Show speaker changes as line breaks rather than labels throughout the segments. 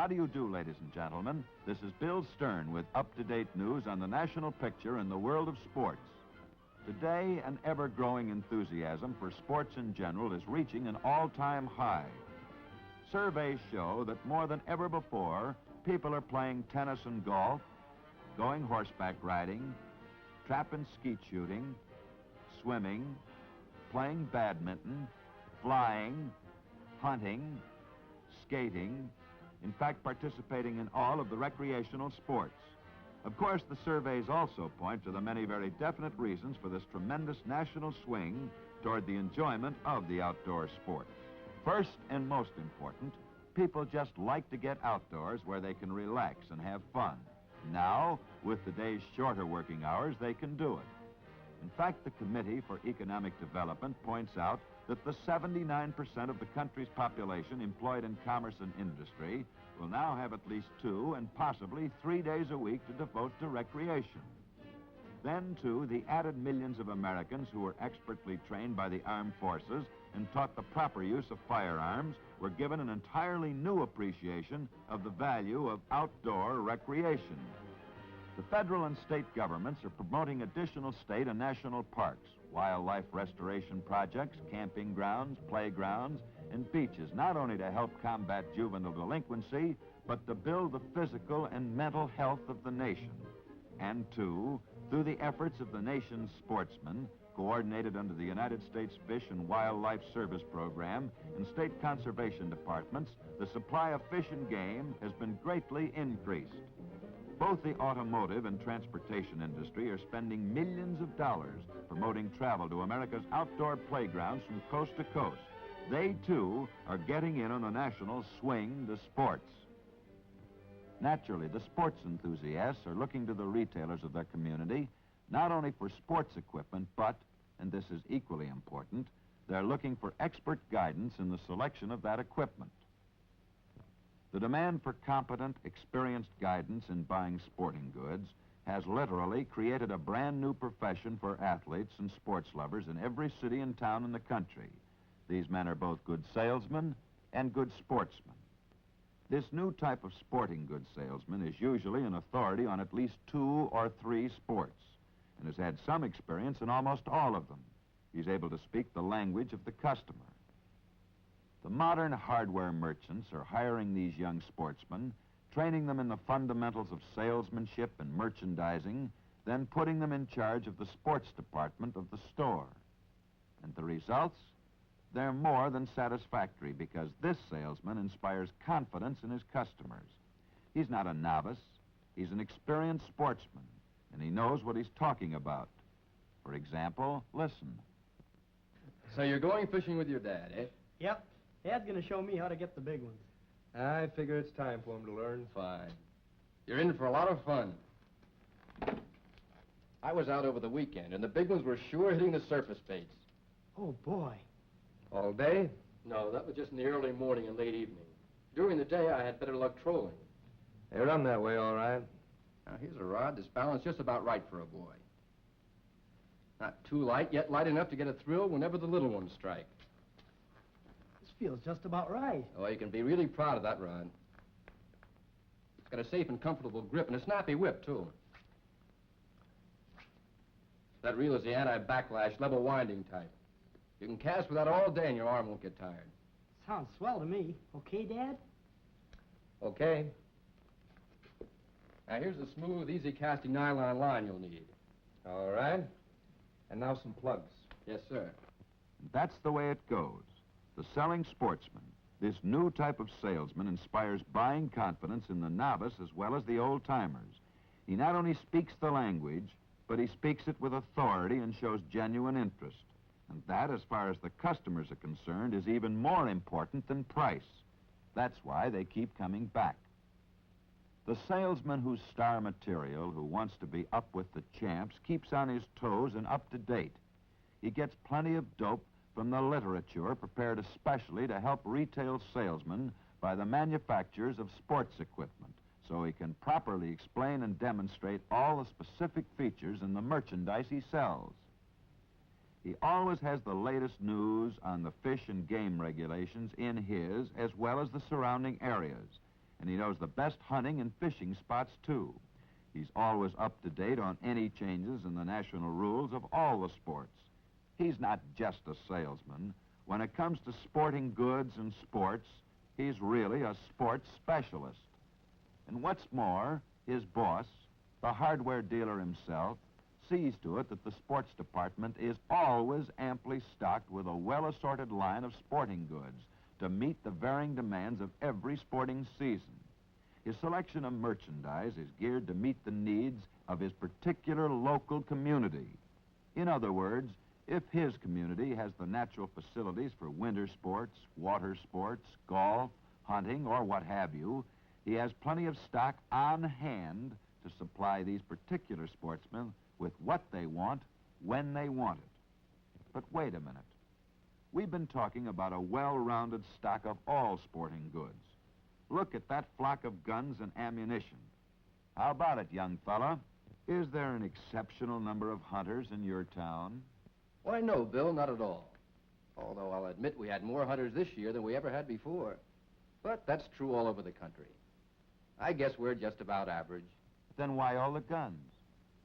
How do you do, ladies and gentlemen? This is Bill Stern with up-to-date news on the national picture in the world of sports. Today, an ever-growing enthusiasm for sports in general is reaching an all-time high. Surveys show that more than ever before, people are playing tennis and golf, going horseback riding, trap and skeet shooting, swimming, playing badminton, flying, hunting, skating, in fact, participating in all of the recreational sports. Of course, the surveys also point to the many very definite reasons for this tremendous national swing toward the enjoyment of the outdoor sports. First and most important, people just like to get outdoors where they can relax and have fun. Now, with the day's shorter working hours, they can do it. In fact, the Committee for Economic Development points out that the 79% of the country's population employed in commerce and industry will now have at least 2 and possibly 3 days a week to devote to recreation. Then, too, the added millions of Americans who were expertly trained by the armed forces and taught the proper use of firearms were given an entirely new appreciation of the value of outdoor recreation. The federal and state governments are promoting additional state and national parks, wildlife restoration projects, camping grounds, playgrounds, and beaches, not only to help combat juvenile delinquency, but to build the physical and mental health of the nation. And two, through the efforts of the nation's sportsmen, coordinated under the United States Fish and Wildlife Service Program and state conservation departments, the supply of fish and game has been greatly increased. Both the automotive and transportation industry are spending millions of dollars promoting travel to America's outdoor playgrounds from coast to coast. They, too, are getting in on the national swing to sports. Naturally, the sports enthusiasts are looking to the retailers of their community not only for sports equipment, but, and this is equally important, they're looking for expert guidance in the selection of that equipment. The demand for competent, experienced guidance in buying sporting goods has literally created a brand new profession for athletes and sports lovers in every city and town in the country. These men are both good salesmen and good sportsmen. This new type of sporting goods salesman is usually an authority on at least 2 or 3 sports and has had some experience in almost all of them. He's able to speak the language of the customer. The modern hardware merchants are hiring these young sportsmen, training them in the fundamentals of salesmanship and merchandising, then putting them in charge of the sports department of the store. And the results? They're more than satisfactory because this salesman inspires confidence in his customers. He's not a novice. He's an experienced sportsman, and he knows what he's talking about. For example, listen.
So you're going fishing with your dad, eh?
Yep. Dad's gonna show me how to get the big ones.
I figure it's time for him to learn. Fine. You're in for a lot of fun. I was out over the weekend, and the big ones were sure hitting the surface baits.
Oh, boy.
All day? No, that was just in the early morning and late evening. During the day, I had better luck trolling. They run that way, all right. Now, here's a rod that's balanced just about right for a boy. Not too light, yet light enough to get a thrill whenever the little ones strike.
This feels just about right.
Oh, you can be really proud of that rod. It's got a safe and comfortable grip and a snappy whip, too. That reel is the anti-backlash level winding type. You can cast with that all day and your arm won't get tired.
Sounds swell to me. Okay, Dad?
Okay. Now, here's a smooth, easy casting nylon line you'll need. All right. And now some plugs. Yes, sir.
That's the way it goes. The selling sportsman, this new type of salesman, inspires buying confidence in the novice as well as the old-timers. He not only speaks the language, but he speaks it with authority and shows genuine interest. And that, as far as the customers are concerned, is even more important than price. That's why they keep coming back. The salesman who's star material, who wants to be up with the champs, keeps on his toes and up to date. He gets plenty of dope from the literature prepared especially to help retail salesmen by the manufacturers of sports equipment, so he can properly explain and demonstrate all the specific features in the merchandise he sells. He always has the latest news on the fish and game regulations in his as well as the surrounding areas. and he knows the best hunting and fishing spots, too. He's always up to date on any changes in the national rules of all the sports. He's not just a salesman. When it comes to sporting goods and sports, he's really a sports specialist. And what's more, his boss, the hardware dealer himself, sees to it that the sports department is always amply stocked with a well-assorted line of sporting goods to meet the varying demands of every sporting season. His selection of merchandise is geared to meet the needs of his particular local community. In other words, if his community has the natural facilities for winter sports, water sports, golf, hunting, or what have you, he has plenty of stock on hand to supply these particular sportsmen with what they want, when they want it. But wait a minute. We've been talking about a well-rounded stock of all sporting goods. Look at that flock of guns and ammunition. How about it, young fella? Is there an exceptional number of hunters in your town?
Why, no, Bill, not at all. Although I'll admit we had more hunters this year than we ever had before. But that's true all over the country. I guess we're just about average.
Then why all the guns?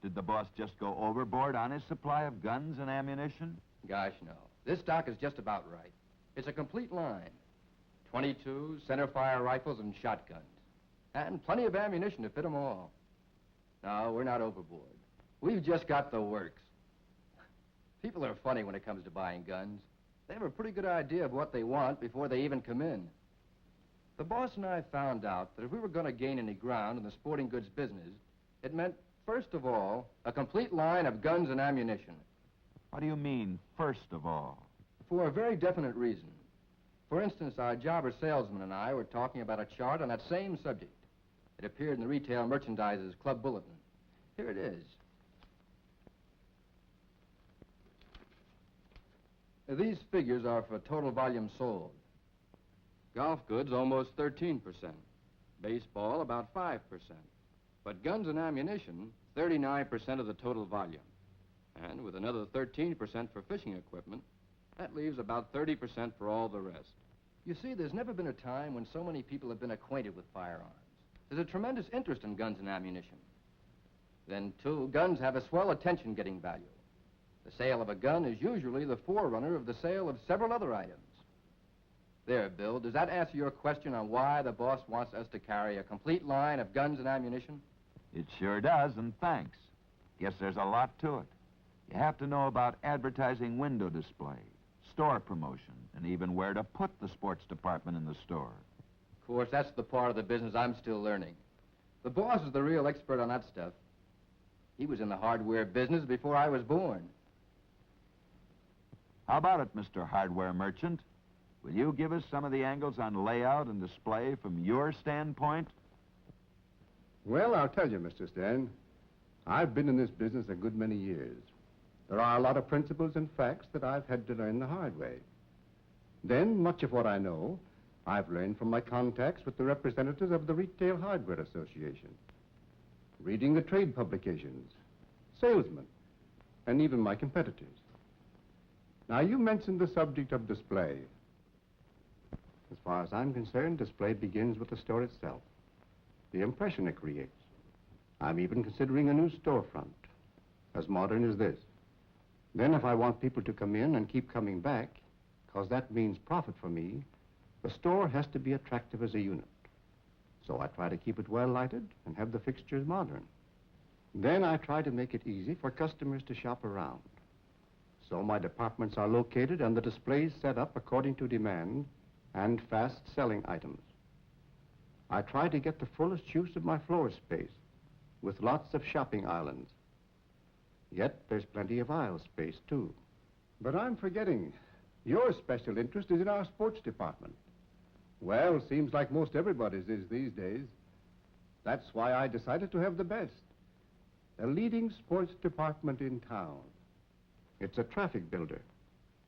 Did the boss just go overboard on his supply of guns and ammunition?
Gosh, no. This stock is just about right. It's a complete line. 22 center-fire rifles and shotguns. And plenty of ammunition to fit them all. No, we're not overboard. We've just got the works. People are funny when it comes to buying guns. They have a pretty good idea of what they want before they even come in. The boss and I found out that if we were going to gain any ground in the sporting goods business, it meant, first of all, a complete line of guns and ammunition.
What do you mean, first of all?
For a very definite reason. For instance, our jobber salesman and I were talking about a chart on that same subject. It appeared in the Retail Merchandisers Club Bulletin. Here it is. These figures are for total volume sold. Golf goods, almost 13%. Baseball, about 5%. But guns and ammunition, 39% of the total volume. And with another 13% for fishing equipment, that leaves about 30% for all the rest. You see, there's never been a time when so many people have been acquainted with firearms. There's a tremendous interest in guns and ammunition. Then, too, guns have a swell attention-getting value. The sale of a gun is usually the forerunner of the sale of several other items. There, Bill, does that answer your question on why the boss wants us to carry a complete line of guns and ammunition?
It sure does, and thanks. Guess there's a lot to it. You have to know about advertising window display, store promotion, and even where to put the sports department in the store.
Of course, that's the part of the business I'm still learning. The boss is the real expert on that stuff. He was in the hardware business before I was born.
How about it, Mr. Hardware Merchant? Will you give us some of the angles on layout and display from your standpoint?
Well, I'll tell you, Mr. Stern. I've been in this business a good many years. There are a lot of principles and facts that I've had to learn the hard way. Then, much of what I know, I've learned from my contacts with the representatives of the Retail Hardware Association, reading the trade publications, salesmen, and even my competitors. Now, you mentioned the subject of display. As far as I'm concerned, display begins with the store itself, the impression it creates. I'm even considering a new storefront, as modern as this. Then if I want people to come in and keep coming back, because that means profit for me, the store has to be attractive as a unit. So I try to keep it well lighted and have the fixtures modern. Then I try to make it easy for customers to shop around. So my departments are located and the displays set up according to demand and fast-selling items. I try to get the fullest use of my floor space with lots of shopping islands. Yet there's plenty of aisle space, too. But I'm forgetting. Your special interest is in our sports department. Well, seems like most everybody's is these days. That's why I decided to have the best. The leading sports department in town. It's a traffic builder.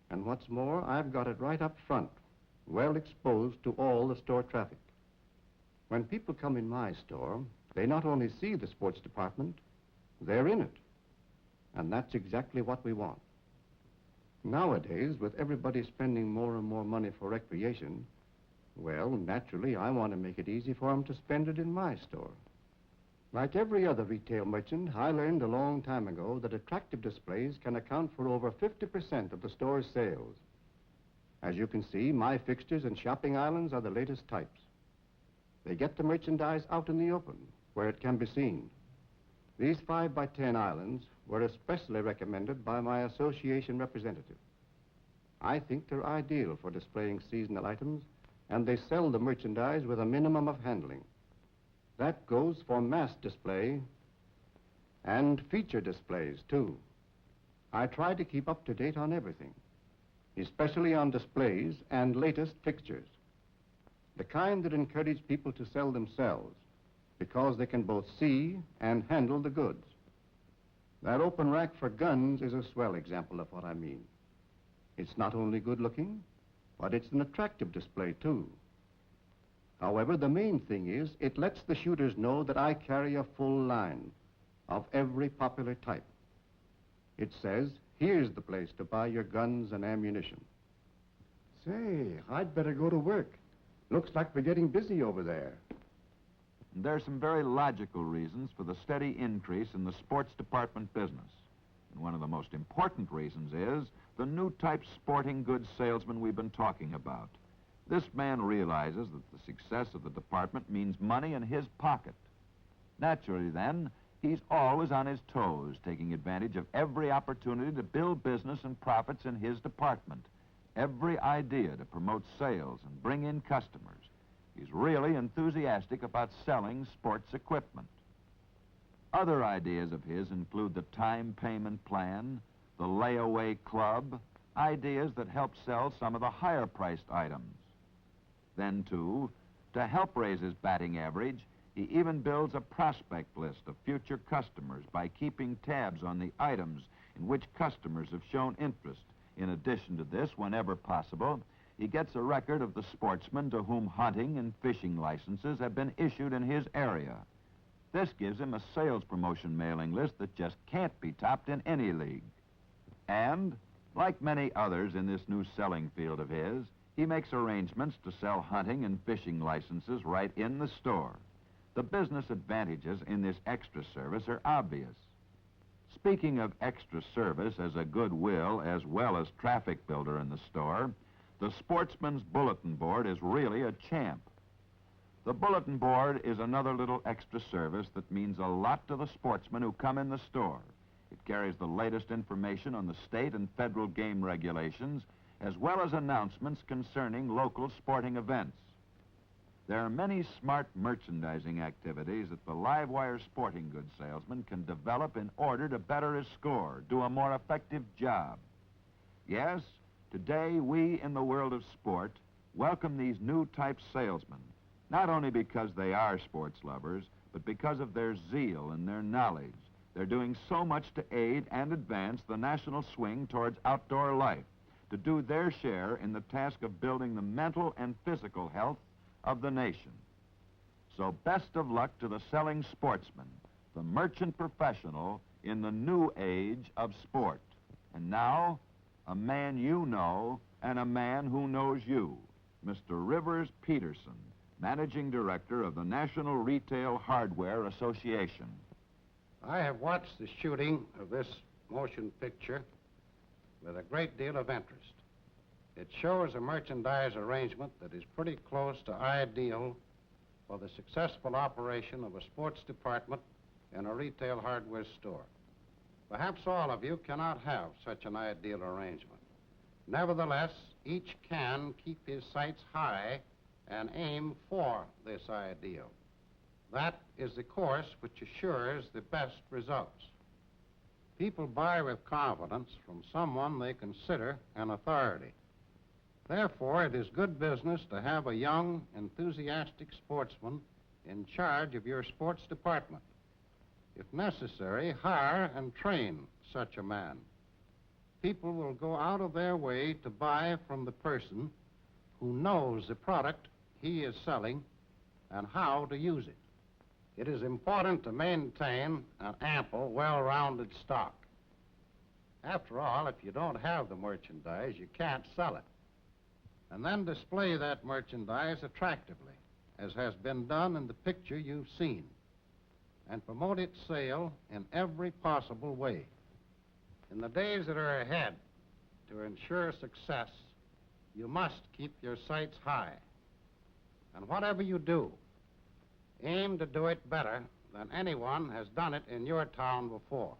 And what's more, I've got it right up front, well exposed to all the store traffic. When people come in my store, they not only see the sports department, they're in it. And that's exactly what we want. Nowadays, with everybody spending more and more money for recreation, Well, naturally, I want to make it easy for them to spend it in my store. Like every other retail merchant, I learned a long time ago that attractive displays can account for over 50% of the store's sales. As you can see, my fixtures and shopping islands are the latest types. They get the merchandise out in the open, where it can be seen. These 5x10 islands were especially recommended by my association representative. I think they're ideal for displaying seasonal items, and they sell the merchandise with a minimum of handling. That goes for mass display and feature displays, too. I try to keep up to date on everything, especially on displays and latest fixtures. The kind that encourage people to sell themselves because they can both see and handle the goods. That open rack for guns is a swell example of what I mean. It's not only good looking, but it's an attractive display, too. However, the main thing is it lets the shooters know that I carry a full line of every popular type. It says, here's the place to buy your guns and ammunition. Say, I'd better go to work. Looks like we're getting busy over there.
There are some very logical reasons for the steady increase in the sports department business. And one of the most important reasons is the new type sporting goods salesman we've been talking about. This man realizes that the success of the department means money in his pocket. Naturally, then, he's always on his toes, taking advantage of every opportunity to build business and profits in his department, every idea to promote sales and bring in customers. He's really enthusiastic about selling sports equipment. Other ideas of his include the time payment plan, the layaway club, ideas that help sell some of the higher-priced items. Then, too, to help raise his batting average, he even builds a prospect list of future customers by keeping tabs on the items in which customers have shown interest. In addition to this, whenever possible, he gets a record of the sportsmen to whom hunting and fishing licenses have been issued in his area. This gives him a sales promotion mailing list that just can't be topped in any league. And, like many others in this new selling field of his, he makes arrangements to sell hunting and fishing licenses right in the store. The business advantages in this extra service are obvious. Speaking of extra service as a goodwill as well as traffic builder in the store, the Sportsman's Bulletin Board is really a champ. The bulletin board is another little extra service that means a lot to the sportsmen who come in the store. It carries the latest information on the state and federal game regulations, as well as announcements concerning local sporting events. There are many smart merchandising activities that the live-wire sporting goods salesman can develop in order to better his score, do a more effective job. Yes, today we in the world of sport welcome these new type salesmen, not only because they are sports lovers, but because of their zeal and their knowledge. They're doing so much to aid and advance the national swing towards outdoor life, to do their share in the task of building the mental and physical health of the nation. So best of luck to the selling sportsman, the merchant professional in the new age of sport. And now, a man you know and a man who knows you, Mr. Rivers Peterson, Managing Director of the National Retail Hardware Association.
I have watched the shooting of this motion picture with a great deal of interest. It shows a merchandise arrangement that is pretty close to ideal for the successful operation of a sports department in a retail hardware store. Perhaps all of you cannot have such an ideal arrangement. Nevertheless, each can keep his sights high and aim for this ideal. That is the course which assures the best results. People buy with confidence from someone they consider an authority. Therefore, it is good business to have a young, enthusiastic sportsman in charge of your sports department. If necessary, hire and train such a man. People will go out of their way to buy from the person who knows the product he is selling and how to use it. It is important to maintain an ample, well-rounded stock. After all, if you don't have the merchandise, you can't sell it. and then display that merchandise attractively, as has been done in the picture you've seen, and promote its sale in every possible way. In the days that are ahead, to ensure success, you must keep your sights high. And whatever you do, aim to do it better than anyone has done it in your town before.